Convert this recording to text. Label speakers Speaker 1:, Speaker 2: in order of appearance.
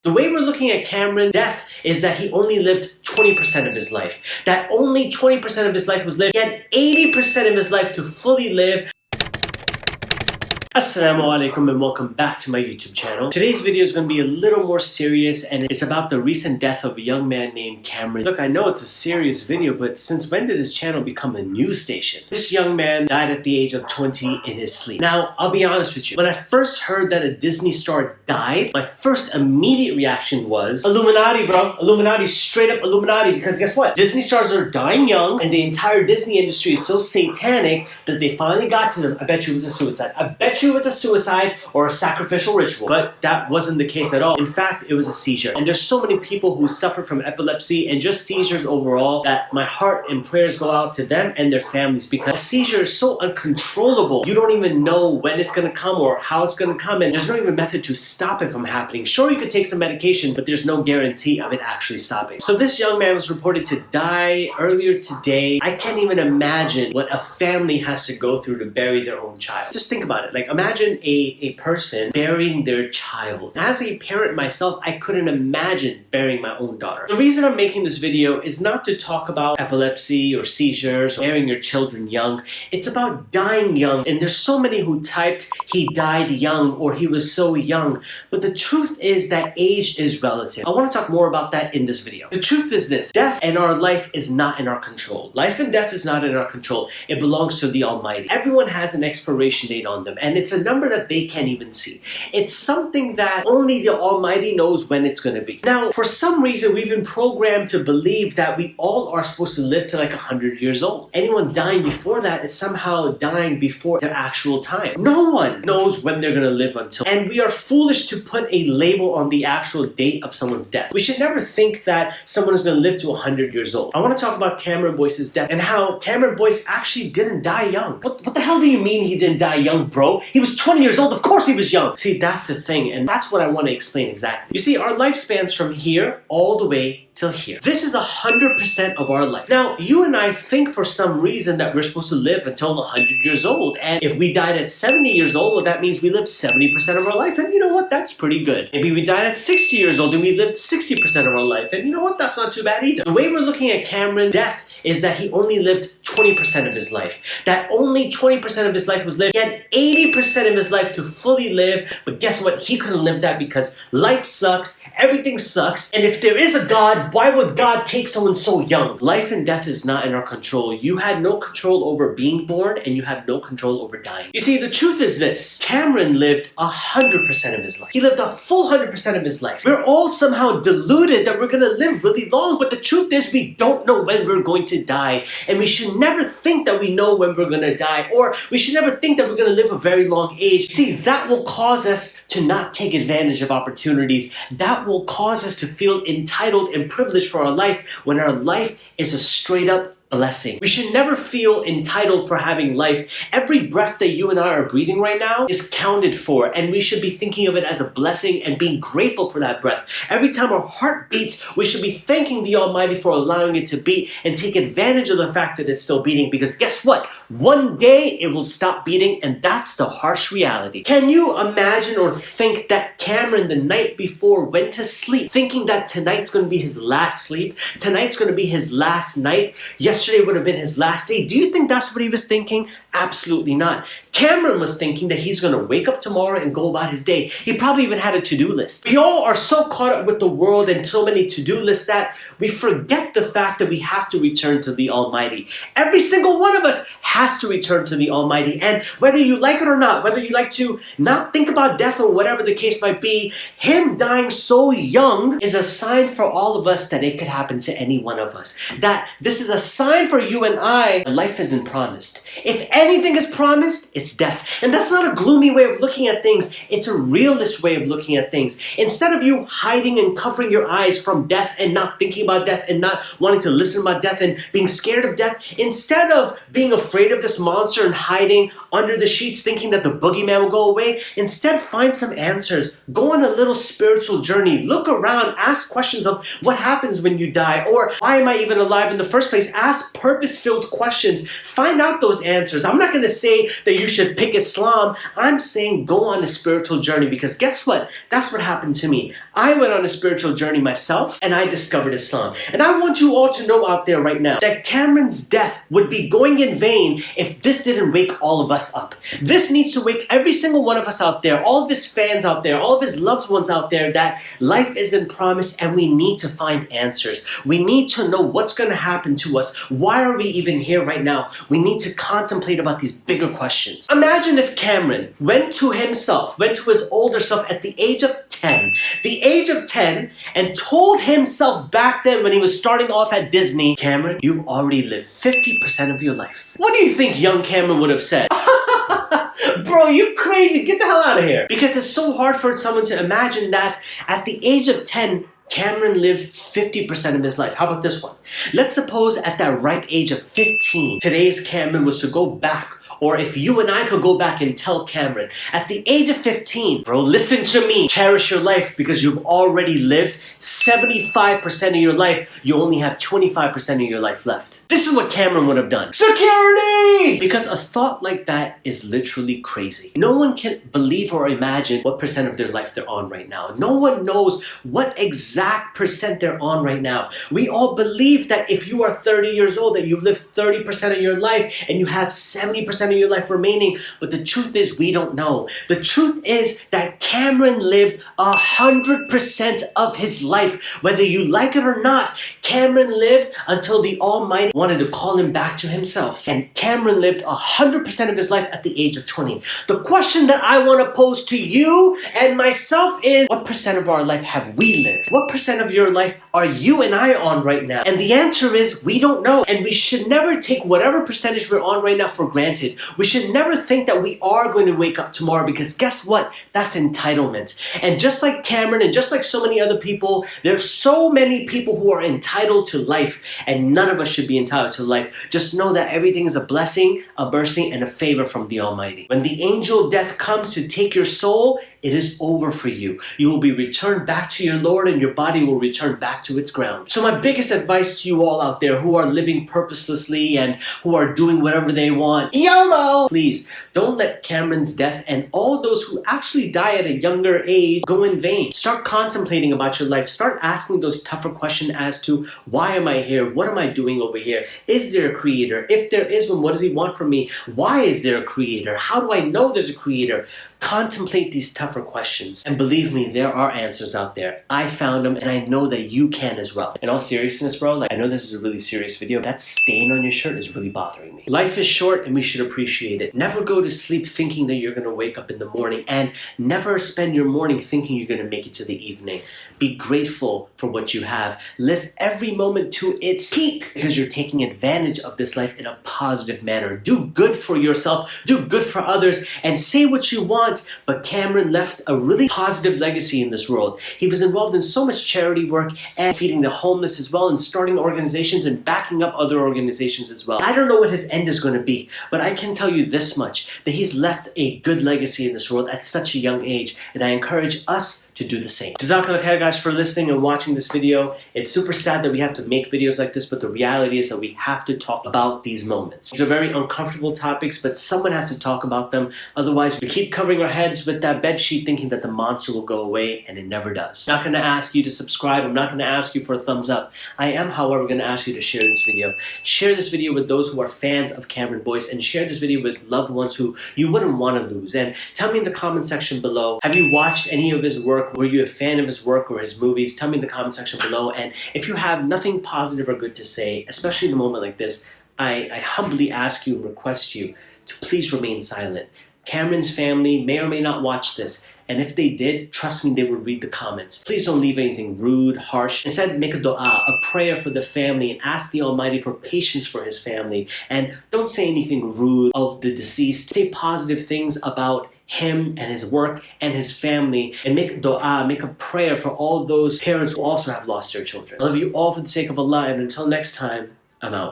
Speaker 1: The way we're looking at Cameron's death is that he only lived 20% of his life. That only 20% of his life was lived. He had 80% of his life to fully live. Assalamu alaikum and welcome back to my YouTube channel. Today's video is going to be a little more serious and it's about the recent death of a young man named Cameron. Look, I know it's a serious video, but since when did this channel become a news station? This young man died at the age of 20 in his sleep. Now, I'll be honest with you. When I first heard that a Disney star died, my first immediate reaction was Illuminati, bro. Illuminati, straight up Illuminati, because guess what? Disney stars are dying young and the entire Disney industry is so satanic that they finally got to them. I bet you it was a suicide. I bet you it was a suicide or a sacrificial ritual, but that wasn't the case at all. In fact, it was a seizure. And there's so many people who suffer from epilepsy and just seizures overall that my heart and prayers go out to them and their families, because a seizure is so uncontrollable. You don't even know when it's gonna come or how it's gonna come, and there's no even method to stop it from happening. Sure, you could take some medication, but there's no guarantee of it actually stopping. So this young man was reported to die earlier today. I can't even imagine what a family has to go through to bury their own child. Just think about it. Like, imagine a person burying their child. As a parent myself, I couldn't imagine burying my own daughter. The reason I'm making this video is not to talk about epilepsy or seizures or burying your children young. It's about dying young. And there's so many who typed, he died young or he was so young. But the truth is that age is relative. I want to talk more about that in this video. The truth is this: death and our life is not in our control. Life and death is not in our control. It belongs to the Almighty. Everyone has an expiration date on them, and it's a number that they can't even see. It's something that only the Almighty knows when it's going to be. Now, for some reason, we've been programmed to believe that we all are supposed to live to like 100 years old. Anyone dying before that is somehow dying before their actual time. No one knows when they're going to live until. And we are foolish to put a label on the actual date of someone's death. We should never think that someone is going to live to 100 years old. I want to talk about Cameron Boyce's death and how Cameron Boyce actually didn't die young. What the hell do you mean he didn't die young, bro? He was 20 years old. Of course he was young. See, that's the thing, and that's what I want to explain exactly. You see, our life spans from here all the way till here. This is 100% of our life. Now, you and I think for some reason that we're supposed to live until 100 years old, and if we died at 70 years old, well, that means we lived 70% of our life, and you know what? That's pretty good. Maybe we died at 60 years old and we lived 60% of our life, and you know what? That's not too bad either. The way we're looking at Cameron's death is that he only lived 20% of his life. That only 20% of his life was lived. He had 80% of his life to fully live, but guess what? He couldn't live that because life sucks, everything sucks, and if there is a God, why would God take someone so young? Life and death is not in our control. You had no control over being born, and you have no control over dying. You see, the truth is this: Cameron lived 100% of his life. He lived a full 100% of his life. We're all somehow deluded that we're gonna live really long, but the truth is we don't know when we're going to die, and we should never think that we know when we're gonna die, or we should never think that we're gonna live a very long age. See, that will cause us to not take advantage of opportunities. That will cause us to feel entitled and privileged for our life when our life is a straight up blessing. We should never feel entitled for having life. Every breath that you and I are breathing right now is counted for, and we should be thinking of it as a blessing and being grateful for that breath. Every time our heart beats, we should be thanking the Almighty for allowing it to beat and take advantage of the fact that it's still beating, because guess what? One day it will stop beating, and that's the harsh reality. Can you imagine or think that Cameron the night before went to sleep thinking that tonight's going to be his last sleep? Tonight's going to be his last night? Yesterday would have been his last day. Do you think that's what he was thinking? Absolutely not. Cameron was thinking that he's going to wake up tomorrow and go about his day. He probably even had a to-do list. We all are so caught up with the world and so many to-do lists that we forget the fact that we have to return to the Almighty. Every single one of us has to return to the Almighty, and whether you like it or not, whether you like to not think about death or whatever the case might be, him dying so young is a sign for all of us that it could happen to any one of us. That this is a sign for you and I, life isn't promised. If anything is promised, it's death. And that's not a gloomy way of looking at things. It's a realist way of looking at things. Instead of you hiding and covering your eyes from death and not thinking about death and not wanting to listen about death and being scared of death, instead of being afraid of this monster and hiding under the sheets thinking that the boogeyman will go away, instead find some answers. Go on a little spiritual journey. Look around. Ask questions of what happens when you die, or why am I even alive in the first place? Ask purpose-filled questions. Find out those answers. I'm not going to say that you should pick Islam. I'm saying go on a spiritual journey, because guess what? That's what happened to me. I went on a spiritual journey myself and I discovered Islam. And I want you all to know out there right now that Cameron's death would be going in vain if this didn't wake all of us up. This needs to wake every single one of us out there, all of his fans out there, all of his loved ones out there, that life isn't promised and we need to find answers. We need to know what's going to happen to us. Why are we even here right now? We need to contemplate about these bigger questions. Imagine if Cameron went to his older self at the age of 10, and told himself back then when he was starting off at Disney, Cameron, you've already lived 50% of your life. What do you think young Cameron would have said? Bro, you crazy, get the hell out of here. Because it's so hard for someone to imagine that at the age of 10, Cameron lived 50% of his life. How about this one? Let's suppose at that ripe age of 15, today's Cameron was to go back, or if you and I could go back and tell Cameron, at the age of 15, bro, listen to me, cherish your life because you've already lived 75% of your life. You only have 25% of your life left. This is what Cameron would have done. Security! Because a thought like that is literally crazy. No one can believe or imagine what percent of their life they're on right now. No one knows what exact percent they're on right now. We all believe that if you are 30 years old, that you've lived 30% of your life and you have 70% of your life remaining. But the truth is, we don't know. The truth is that Cameron lived 100% of his life. Whether you like it or not, Cameron lived until the Almighty wanted to call him back to himself. And Cameron lived 100% of his life at the age of 20. The question that I want to pose to you and myself is, what percent of our life have we lived? What percent of your life are you and I on right now? And the answer is, we don't know. And we should never take whatever percentage we're on right now for granted. We should never think that we are going to wake up tomorrow, because guess what? That's entitlement. And just like Cameron and just like so many other people, there's so many people who are entitled to life, and none of us should be entitled to life. Just know that everything is a blessing, a mercy, and a favor from the Almighty. When the angel of death comes to take your soul, it is over for you. You will be returned back to your Lord, and your body will return back to its ground. So my biggest advice to you all out there who are living purposelessly and who are doing whatever they want, YOLO! Please, don't let Cameron's death and all those who actually die at a younger age go in vain. Start contemplating about your life. Start asking those tougher questions as to, why am I here? What am I doing over here? Is there a creator? If there is one, what does he want from me? Why is there a creator? How do I know there's a creator? Contemplate these tougher questions. And believe me, there are answers out there. I found them, and I know that you can as well. In all seriousness, bro, I know this is a really serious video. That stain on your shirt is really bothering me. Life is short and we should appreciate it. Never go to sleep thinking that you're going to wake up in the morning, and never spend your morning thinking you're going to make it to the evening. Be grateful for what you have. Live every moment to its peak, because you're taking advantage of this life in a positive manner. Do good for yourself, do good for others, and say what you want. But Cameron left a really positive legacy in this world. He was involved in so much charity work and feeding the homeless as well, and starting organizations and backing up other organizations as well. I don't know what his end is going to be, but I can tell you this much, that he's left a good legacy in this world at such a young age, and I encourage us to do the same. Jazakallah khair, guys, for listening and watching this video. It's super sad that we have to make videos like this, but the reality is that we have to talk about these moments. These are very uncomfortable topics, but someone has to talk about them. Otherwise, we keep covering our heads with that bed sheet thinking that the monster will go away, and it never does. I'm not going to ask you to subscribe. I'm not going to ask you for a thumbs up. I am, however, going to ask you to share this video. Share this video with those who are fans of Cameron Boyce, and share this video with loved ones who you wouldn't want to lose. And tell me in the comment section below, have you watched any of his work? Were you a fan of his work or his movies? Tell me in the comment section below. And if you have nothing positive or good to say, especially in a moment like this, I humbly ask you and request you to please remain silent. Cameron's family may or may not watch this, and if they did, trust me, they would read the comments. Please don't leave anything rude, harsh. Instead, make a dua, a prayer for the family, and ask the Almighty for patience for his family. And don't say anything rude of the deceased. Say positive things about him and his work and his family, and make a dua, make a prayer for all those parents who also have lost their children. I love you all for the sake of Allah, and until next time, I'm out.